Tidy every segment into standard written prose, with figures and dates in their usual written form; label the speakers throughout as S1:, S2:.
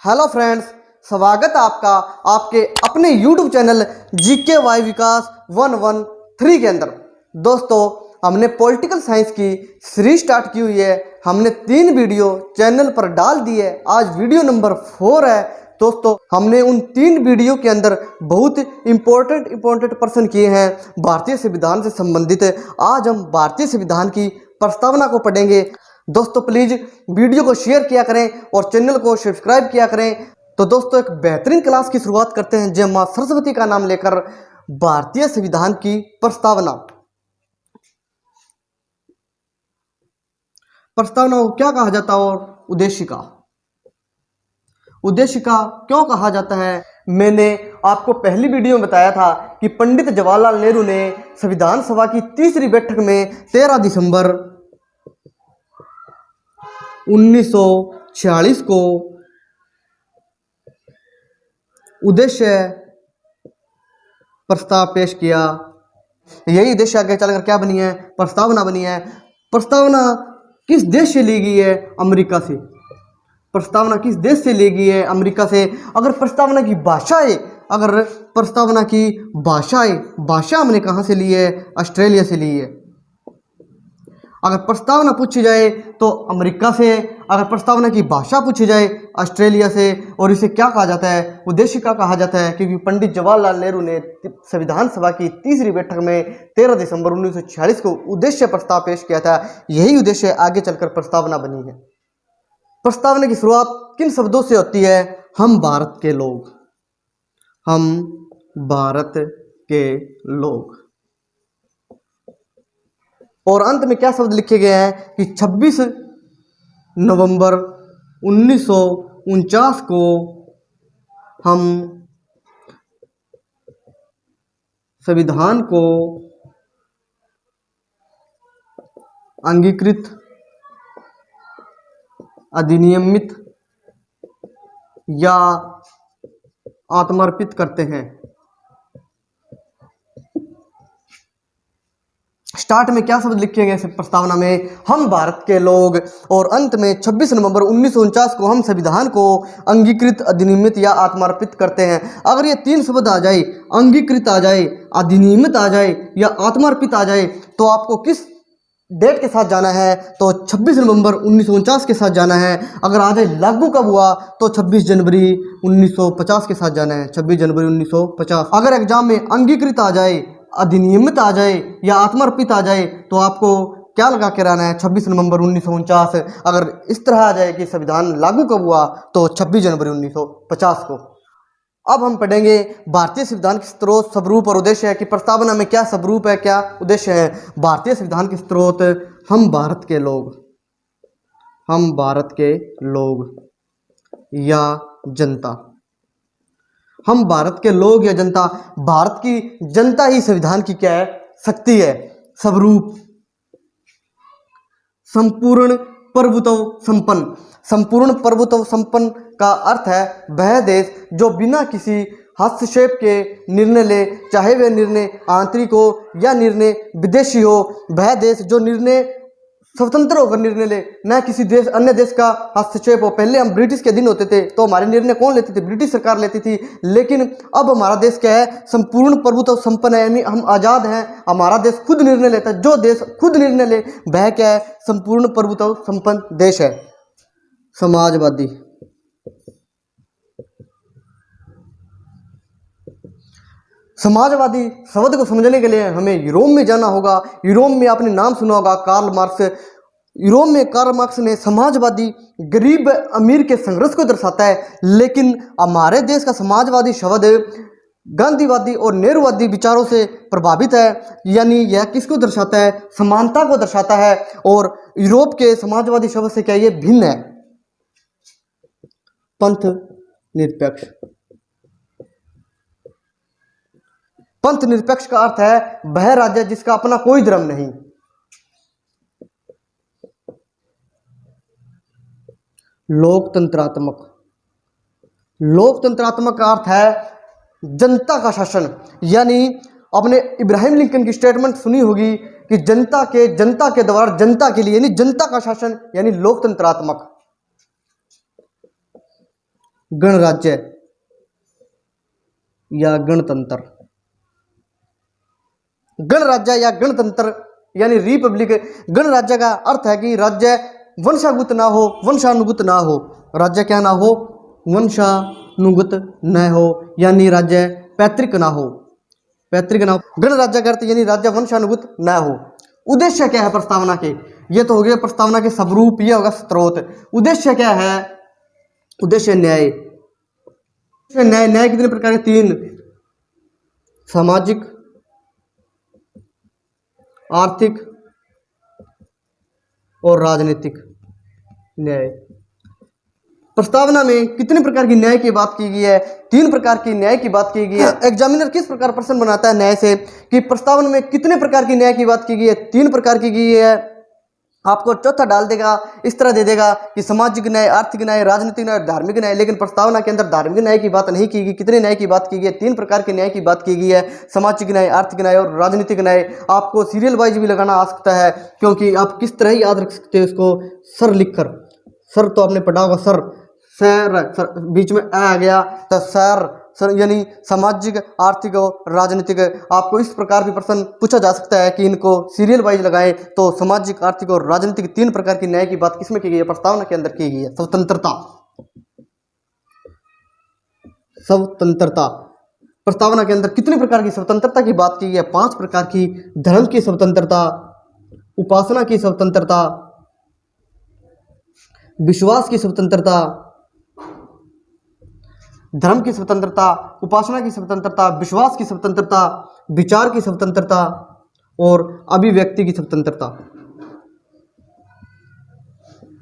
S1: Hello friends, स्वागत है आपका आपके अपने यूट्यूब चैनल जीके वाई विकास 113 के अंदर। दोस्तों, हमने पॉलिटिकल साइंस की सीरीज स्टार्ट की हुई है। हमने 3 वीडियो चैनल पर डाल दी है। आज वीडियो नंबर 4 है। दोस्तों, हमने उन 3 वीडियो के अंदर बहुत इंपॉर्टेंट प्रश्न किए हैं भारतीय संविधान से संबंधित। आज हम भारतीय संविधान की प्रस्तावना को पढ़ेंगे। दोस्तों, प्लीज वीडियो को शेयर किया करें और चैनल को सब्सक्राइब किया करें। तो दोस्तों, एक बेहतरीन क्लास की शुरुआत करते हैं जय मां सरस्वती का नाम लेकर। भारतीय संविधान की प्रस्तावना को क्या कहा जाता है और उद्देशिका क्यों कहा जाता है? मैंने आपको पहली वीडियो में बताया था कि पंडित जवाहरलाल नेहरू ने संविधान सभा की तीसरी बैठक में 13 दिसंबर 1946 को उद्देश्य प्रस्ताव पेश किया। यही उद्देश्य आगे चलकर क्या बनी है? प्रस्तावना बनी है। प्रस्तावना किस देश से ली गई है? अमेरिका से। प्रस्तावना किस देश से ली गई है? अमेरिका से। अगर प्रस्तावना की भाषा हमने कहाँ से ली है? ऑस्ट्रेलिया से ली है। अगर प्रस्तावना पूछी जाए तो अमेरिका से, अगर प्रस्तावना की भाषा पूछी जाए ऑस्ट्रेलिया से। और इसे क्या कहा जाता है? उद्देशिका कहा जाता है, क्योंकि पंडित जवाहरलाल नेहरू ने संविधान सभा की तीसरी बैठक में 13 दिसंबर 1946 को उद्देश्य प्रस्ताव पेश किया था। यही उद्देश्य आगे चलकर प्रस्तावना बनी है। प्रस्तावना की शुरुआत किन शब्दों से होती है? हम भारत के लोग। हम भारत के लोग। और अंत में क्या शब्द लिखे गए हैं कि 26 नवंबर 1949 को हम संविधान को अंगीकृत, अधिनियमित या आत्मर्पित करते हैं। स्टार्ट में क्या शब्द लिखे गए प्रस्तावना में? हम भारत के लोग। और अंत में 26 नवंबर 1949 को हम संविधान को अंगीकृत, अधिनियमित या आत्मर्पित करते हैं। अगर ये 3 शब्द आ जाए, अंगीकृत आ जाए, अधिनियमित आ जाए या आत्मर्पित आ जाए, तो आपको किस डेट के साथ जाना है? तो 26 नवंबर 1949 के साथ जाना है। अगर आ जाए लागू कब हुआ, तो 26 जनवरी 1950 के साथ जाना है। 26 जनवरी 1950। अगर एग्जाम में अंगीकृत आ जाए, अधिनियमित आ जाए या आत्मर्पित आ जाए, तो आपको क्या लगा के रहना है? 26 नवंबर 1949। अगर इस तरह आ जाए कि संविधान लागू कब हुआ, तो 26 जनवरी 1950 को। अब हम पढ़ेंगे भारतीय संविधान के स्रोत, स्वरूप और उद्देश्य है कि प्रस्तावना में क्या स्वरूप है, क्या उद्देश्य है। भारतीय संविधान के स्रोत: हम भारत के लोग। हम भारत के लोग या जनता। हम भारत के लोग या जनता। भारत की जनता ही संविधान की क्या है? शक्ति है, स्वरूप। संपूर्ण प्रभुत्व संपन्न। संपूर्ण प्रभुत्व संपन्न का अर्थ है वह देश जो बिना किसी हस्तक्षेप के निर्णय ले, चाहे वह निर्णय आंतरिक हो या निर्णय विदेशी हो। वह देश जो निर्णय स्वतंत्र होकर निर्णय ले, न किसी देश, अन्य देश का हस्तक्षेप हो। पहले हम ब्रिटिश के दिन होते थे तो हमारे निर्णय कौन लेते थे? ब्रिटिश सरकार लेती थी। लेकिन अब हमारा देश क्या है? संपूर्ण प्रभुत्व संपन्न है, यानी हम आज़ाद हैं। हमारा देश खुद निर्णय लेता है। जो देश खुद निर्णय ले वह क्या है? संपूर्ण प्रभुत्व संपन्न देश है। समाजवादी। समाजवादी शब्द को समझने के लिए हमें यूरोप में जाना होगा। यूरोप में आपने नाम सुना होगा कार्ल मार्क्स। यूरोप में कार्ल मार्क्स ने समाजवादी गरीब अमीर के संघर्ष को दर्शाता है। लेकिन हमारे देश का समाजवादी शब्द गांधीवादी और नेहरूवादी विचारों से प्रभावित है, यानी यह किसको दर्शाता है? समानता को दर्शाता है। और यूरोप के समाजवादी शब्द से क्या ये भिन्न है? पंथ निरपेक्ष। पंथ निरपेक्ष का अर्थ है वह राज्य जिसका अपना कोई धर्म नहीं। लोकतंत्रात्मक। लोकतंत्रात्मक का अर्थ है जनता का शासन। यानी आपने इब्राहिम लिंकन की स्टेटमेंट सुनी होगी कि जनता के द्वारा जनता के लिए, यानी जनता का शासन, यानी लोकतंत्रात्मक। गणराज्य या गणतंत्र। गणराज्य या गणतंत्र यानी रिपब्लिक। गणराज्य का अर्थ है कि राज्य वंशागत ना हो, वंशानुगत ना हो। राज्य क्या ना हो? वंशानुगत न हो, यानी राज्य पैतृक ना हो, पैतृक ना हो। गणराज्य का अर्थ यानी राज्य वंशानुगत न हो। उद्देश्य क्या है प्रस्तावना के? ये तो हो गया प्रस्तावना के स्वरूप, ये होगा स्रोत। उद्देश्य क्या है? उद्देश्य न्याय। न्याय, न्याय कितने प्रकार के? 3, सामाजिक, आर्थिक और राजनीतिक न्याय। प्रस्तावना में कितने प्रकार की न्याय की बात की गई है? 3 प्रकार की न्याय की बात की गई है। एग्जामिनर किस प्रकार प्रश्न बनाता है न्याय से कि प्रस्तावना में कितने प्रकार की न्याय की बात की गई है? 3 प्रकार की गई है। आपको चौथा डाल देगा, इस तरह दे देगा कि सामाजिक न्याय, आर्थिक न्याय, राजनीतिक न्याय, धार्मिक न्याय। लेकिन प्रस्तावना के अंदर धार्मिक न्याय की बात नहीं की गई। कितने न्याय की बात की गई है? 3 प्रकार के न्याय की बात की गई है, सामाजिक न्याय, आर्थिक न्याय और राजनीतिक न्याय। आपको सीरियल वाइज भी लगाना आ सकता है, क्योंकि आप किस तरह ही याद रख सकते हो इसको सर लिखकर। सर तो आपने पढ़ा होगा, सर सर बीच में आ गया तो सर यानी सामाजिक, आर्थिक और राजनीतिक। आपको इस प्रकार भी प्रश्न पूछा जा सकता है कि इनको सीरियल वाइज लगाएं तो सामाजिक, आर्थिक और राजनीतिक 3 प्रकार की न्याय की बात किसमें की गई है? प्रस्तावना के अंदर की गई है। स्वतंत्रता, स्वतंत्रता। प्रस्तावना के अंदर कितने प्रकार की स्वतंत्रता की बात की गई है? 5 प्रकार की। धर्म की स्वतंत्रता, उपासना की स्वतंत्रता, विश्वास की स्वतंत्रता, धर्म की स्वतंत्रता, उपासना की स्वतंत्रता, विश्वास की स्वतंत्रता, विचार की स्वतंत्रता और अभिव्यक्ति की स्वतंत्रता।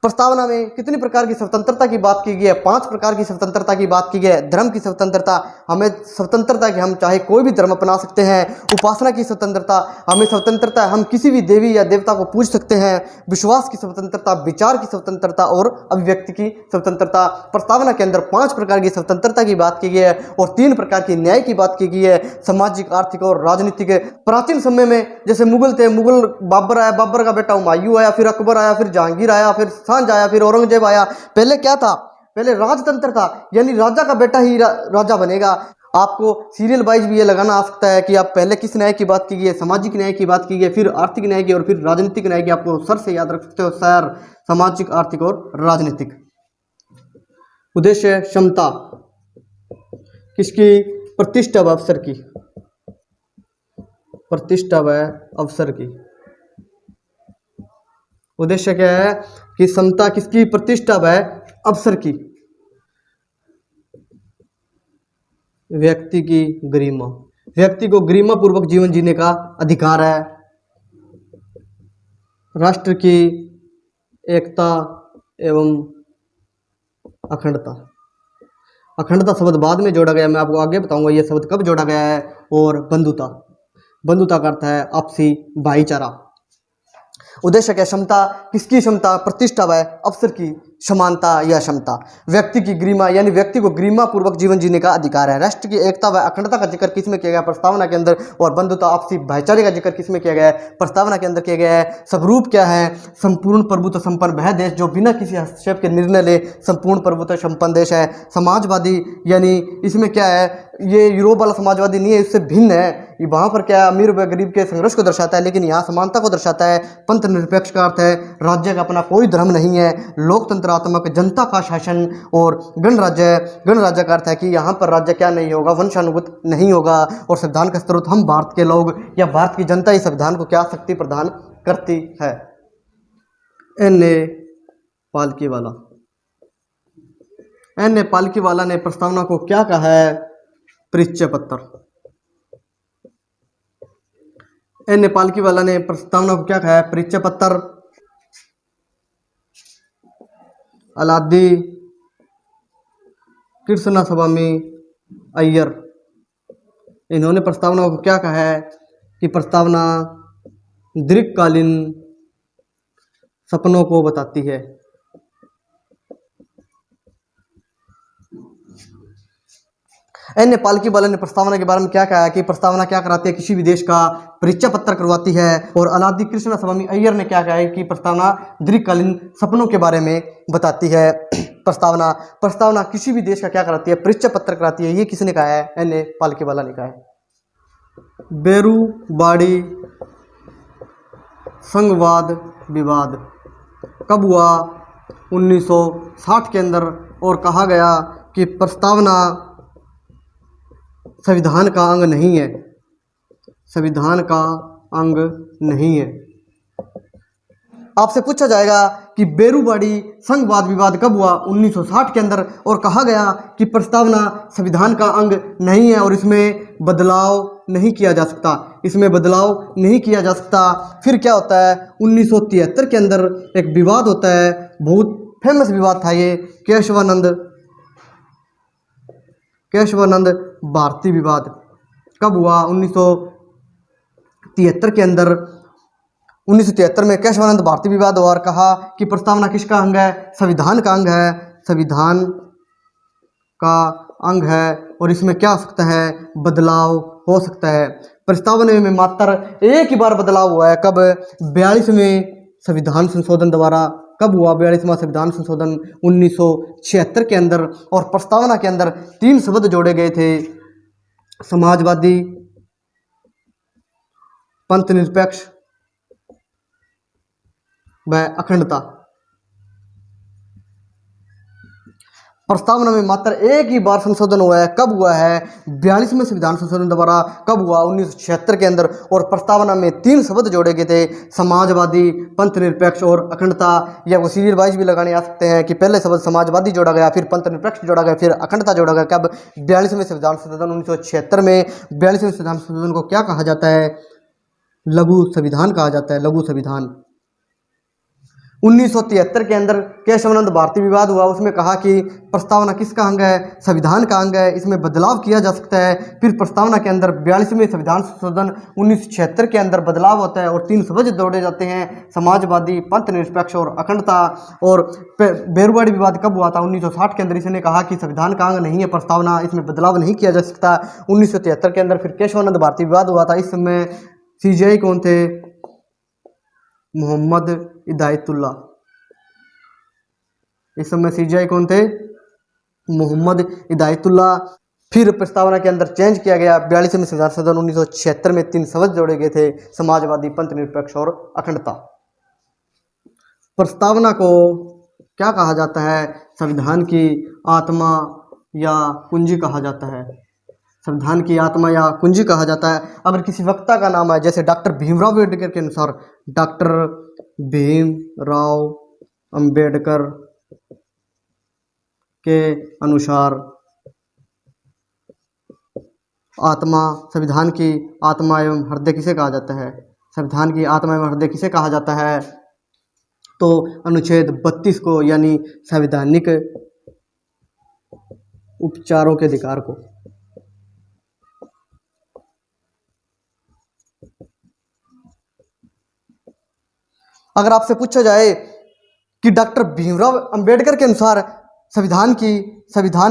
S1: प्रस्तावना में कितनी प्रकार की स्वतंत्रता की बात की गई है? 5 प्रकार की स्वतंत्रता की बात की गई है। धर्म की स्वतंत्रता, हमें स्वतंत्रता कि हम चाहे कोई भी धर्म अपना सकते हैं। उपासना की स्वतंत्रता, हमें स्वतंत्रता है, हम किसी भी देवी या देवता को पूज सकते हैं। विश्वास की स्वतंत्रता, विचार की स्वतंत्रता और अभिव्यक्ति की स्वतंत्रता। प्रस्तावना के अंदर 5 प्रकार की स्वतंत्रता की बात की गई है और 3 प्रकार की न्याय की बात की गई है, सामाजिक, आर्थिक और राजनीतिक। प्राचीन समय में जैसे मुगल थे, मुगल बाबर आया, बाबर का बेटा हुमायूं आया, फिर अकबर आया, फिर जहांगीर आया, फिर आया, फिर औरंगजेब आया। पहले क्या था? पहले राजतंत्र था, यानी राजा का बेटा ही राजा बनेगा। आपको सीरियल वाइज भी ये लगाना आ सकता है कि आप पहले किस न्याय की बात की गई है? सामाजिक न्याय की बात की गई है, फिर आर्थिक न्याय की और फिर राजनीतिक न्याय की। आपको सर से याद रख सकते हो, सर, सामाजिक, आर्थिक और राजनीतिक। उद्देश्य क्षमता, किसकी? प्रतिष्ठा व अवसर की, प्रतिष्ठा व अवसर की। उद्देश्य क्या है कि समता किसकी? प्रतिष्ठा व अवसर की। व्यक्ति की गरिमा, व्यक्ति को गरिमा पूर्वक जीवन जीने का अधिकार है। राष्ट्र की एकता एवं अखंडता। अखंडता शब्द बाद में जोड़ा गया, मैं आपको आगे बताऊंगा ये शब्द कब जोड़ा गया है। और बंधुता, बंधुता का अर्थ है आपसी भाईचारा। उद्देश्य क्या? क्षमता, किसकी क्षमता? प्रतिष्ठा व अवसर की समानता या क्षमता। व्यक्ति की गरिमा, यानी व्यक्ति को गरिमा पूर्वक जीवन जीने का अधिकार है। राष्ट्र की एकता व अखंडता का जिक्र किसमें किया गया? प्रस्तावना के अंदर। और बंधुता, आपसी भाईचारे का जिक्र किसमें किया गया है? प्रस्तावना के अंदर किया गया है। स्वरूप क्या है? संपूर्ण प्रभुत्व संपन्न वह देश जो बिना किसी हस्तक्षेप के निर्णय ले संपूर्ण प्रभुत्व संपन्न देश है। समाजवादी, यानी इसमें क्या है? ये यूरोप वाला समाजवादी नहीं है, इससे भिन्न है। वहाँ पर क्या है? अमीर व गरीब के संघर्ष को दर्शाता है, लेकिन यहाँ समानता को दर्शाता है। पंथ निरपेक्ष का अर्थ है राज्य का अपना कोई धर्म नहीं है। लोकतंत्रात्मक, जनता का शासन। और गणराज्य, गणराज्य का अर्थ है कि यहाँ पर राज्य क्या नहीं होगा? वंशानुगत नहीं होगा। और संविधान का स्रोत हम भारत के लोग या भारत की जनता ही संविधान को क्या शक्ति प्रदान करती है। एन.ए. पालकीवाला, एन.ए. पालकीवाला ने प्रस्तावना को क्या कहा है? परिचय पत्र। एन.ए. पालकीवाला ने प्रस्तावना को क्या कहा है? परिचय पत्र। अलादी कृष्णस्वामी अय्यर, इन्होंने प्रस्तावना को क्या कहा है कि प्रस्तावना दीर्घकालीन सपनों को बताती है। एन.ए. पालकीवाला ने प्रस्तावना के बारे में क्या कहा है कि प्रस्तावना क्या कराती है? किसी भी देश का परिचय पत्र करवाती है। और अलादी कृष्णस्वामी अय्यर ने क्या कहा है कि प्रस्तावना दीर्घकालीन सपनों के बारे में बताती है। प्रस्तावना। प्रस्तावना किसी भी देश का क्या कराती है? परिचय पत्र कराती है। ये किसने कहा है? एन.ए. पालकीवाला ने कहा है। बेरूबाड़ी संघवाद विवाद कब हुआ? 1960 के अंदर, और कहा गया कि प्रस्तावना संविधान का अंग नहीं है, संविधान का अंग नहीं है। आपसे पूछा जाएगा कि बेरूबाड़ी संघवाद विवाद कब हुआ? 1960 के अंदर, और कहा गया कि प्रस्तावना संविधान का अंग नहीं है और इसमें बदलाव नहीं किया जा सकता, इसमें बदलाव नहीं किया जा सकता। फिर क्या होता है? 1973 के अंदर एक विवाद होता है, बहुत फेमस विवाद था ये, केशवानंद भारती विवाद। कब हुआ? 1973 के अंदर। 1973 में केशवानंद भारती विवाद हुआ और कहा कि प्रस्तावना किसका अंग है? संविधान का अंग है, संविधान का अंग है और इसमें क्या हो सकता है? बदलाव हो सकता है। प्रस्तावना में मात्र एक ही बार बदलाव हुआ है। कब? 42वें संविधान संशोधन द्वारा। कब हुआ 42वां संविधान संशोधन? 1976 के अंदर। और प्रस्तावना के अंदर 3 शब्द जोड़े गए थे, समाजवादी, पंथनिरपेक्ष व अखंडता। प्रस्तावना में मात्र एक ही बार संशोधन हुआ है। कब हुआ है? 42वें संविधान संशोधन द्वारा। कब हुआ? 1976 के अंदर। और प्रस्तावना में 3 शब्द जोड़े गए थे, समाजवादी, पंथनिरपेक्ष और अखंडता। या वो सीरियल वाइज भी लगाने आ सकते हैं कि पहले शब्द समाजवादी जोड़ा गया, फिर पंथनिरपेक्ष जोड़ा गया, फिर अखंडता जोड़ा गया। कब? 42वें संविधान संशोधन 1976 में। 42वें संविधान संशोधन को क्या कहा जाता है? लघु संविधान कहा जाता है, लघु संविधान। 1973 के अंदर केशवानंद भारती विवाद हुआ, उसमें कहा कि प्रस्तावना किसका अंग है? संविधान का अंग है, इसमें बदलाव किया जा सकता है। फिर प्रस्तावना के अंदर 42वें संविधान संशोधन 1976 के अंदर बदलाव होता है और 3 शब्द जोड़े जाते हैं, समाजवादी, पंथनिरपेक्ष और अखंडता। और बेरूबाड़ी विवाद कब हुआ था? 1960 के अंदर। इसने कहा कि संविधान का अंग नहीं है प्रस्तावना, इसमें बदलाव नहीं किया जा सकता, 1973 के अंदर। फिर केशवानंद भारती विवाद हुआ था, इस समय सीजेआई कौन थे? मोहम्मद हिदायतुल्लाह। इस समय सीजेआई कौन थे? मोहम्मद हिदायतुल्लाह। फिर प्रस्तावना के अंदर चेंज किया गया 42वें संविधान संशोधन 1976 में 3 शब्द जोड़े गए थे, समाजवादी, पंथनिरपेक्ष और अखंडता। प्रस्तावना को क्या कहा जाता है? संविधान की आत्मा या कुंजी कहा जाता है, संविधान की आत्मा या कुंजी कहा जाता है। अगर किसी वक्ता का नाम है, जैसे डॉक्टर भीमराव अम्बेडकर के अनुसार, डॉक्टर भीमराव अम्बेडकर के अनुसार आत्मा, संविधान की आत्मा एवं हृदय किसे कहा जाता है? संविधान की आत्मा एवं हृदय किसे कहा जाता है? तो अनुच्छेद 32 को, यानी संवैधानिक उपचारों के अधिकार को। अगर आपसे पूछा जाए कि डॉक्टर भीमराव अंबेडकर के अनुसार संविधान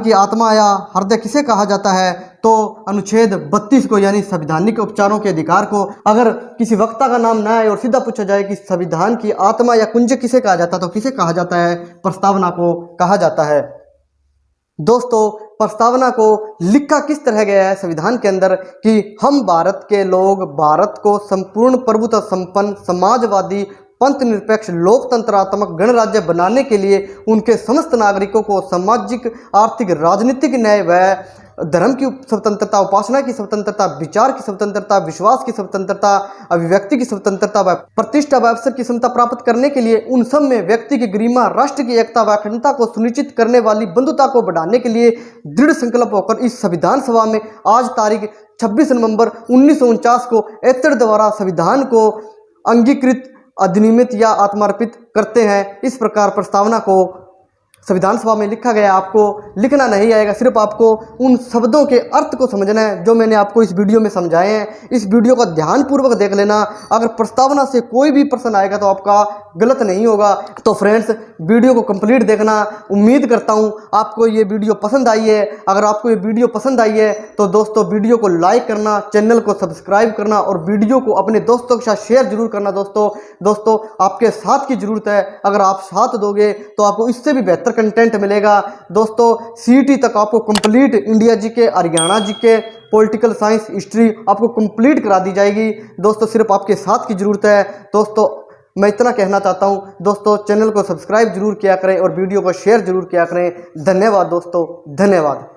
S1: की आत्मा या हृदय किसे कहा जाता है, तो अनुच्छेद 32 को, यानी संवैधानिक उपचारों के अधिकार को। अगर किसी वक्ता का नाम ना आए और सीधा पूछा जाए कि संविधान की आत्मा या कुंज किसे कहा जाता है, तो किसे कहा जाता है? प्रस्तावना को कहा जाता है। दोस्तों, प्रस्तावना को लिखा किस तरह गया है संविधान के अंदर कि हम भारत के लोग भारत को संपूर्ण प्रभुत्व संपन्न, समाजवादी, पंथनिरपेक्ष, लोकतंत्रात्मक गणराज्य बनाने के लिए उनके समस्त नागरिकों को सामाजिक, आर्थिक, राजनीतिक न्याय व धर्म की स्वतंत्रता, उपासना की स्वतंत्रता, विचार की स्वतंत्रता, विश्वास की स्वतंत्रता, अभिव्यक्ति की स्वतंत्रता व प्रतिष्ठा व अवसर की क्षमता प्राप्त करने के लिए उन सब में व्यक्ति की गरिमा, राष्ट्र की एकता व अखंडता को सुनिश्चित करने वाली बंधुता को बढ़ाने के लिए दृढ़ संकल्प होकर इस संविधान सभा में आज तारीख 26 नवंबर 1949 को ऐतड़ द्वारा संविधान को अंगीकृत, अधिनियमित या आत्मार्पित करते हैं। इस प्रकार प्रस्तावना को संविधान सभा में लिखा गया। आपको लिखना नहीं आएगा, सिर्फ आपको उन शब्दों के अर्थ को समझना है जो मैंने आपको इस वीडियो में समझाए हैं। इस वीडियो को ध्यानपूर्वक देख लेना। अगर प्रस्तावना से कोई भी प्रश्न आएगा तो आपका गलत नहीं होगा। तो फ्रेंड्स, वीडियो को कंप्लीट देखना। उम्मीद करता हूँ आपको ये वीडियो पसंद आई है। अगर आपको ये वीडियो पसंद आई है तो दोस्तों वीडियो को लाइक करना, चैनल को सब्सक्राइब करना और वीडियो को अपने दोस्तों के साथ शेयर जरूर करना। दोस्तों आपके साथ की जरूरत है। अगर आप साथ दोगे तो आपको इससे भी बेहतर कंटेंट मिलेगा दोस्तों। सीईटी तक आपको complete India GK, Haryana GK, political science, history आपको कंप्लीट करा दी जाएगी दोस्तों। सिर्फ आपके साथ की ज़रूरत है दोस्तों। मैं इतना कहना चाहता हूं दोस्तों, चैनल को सब्सक्राइब जरूर किया करें और वीडियो को शेयर जरूर किया करें। धन्यवाद दोस्तों, धन्यवाद।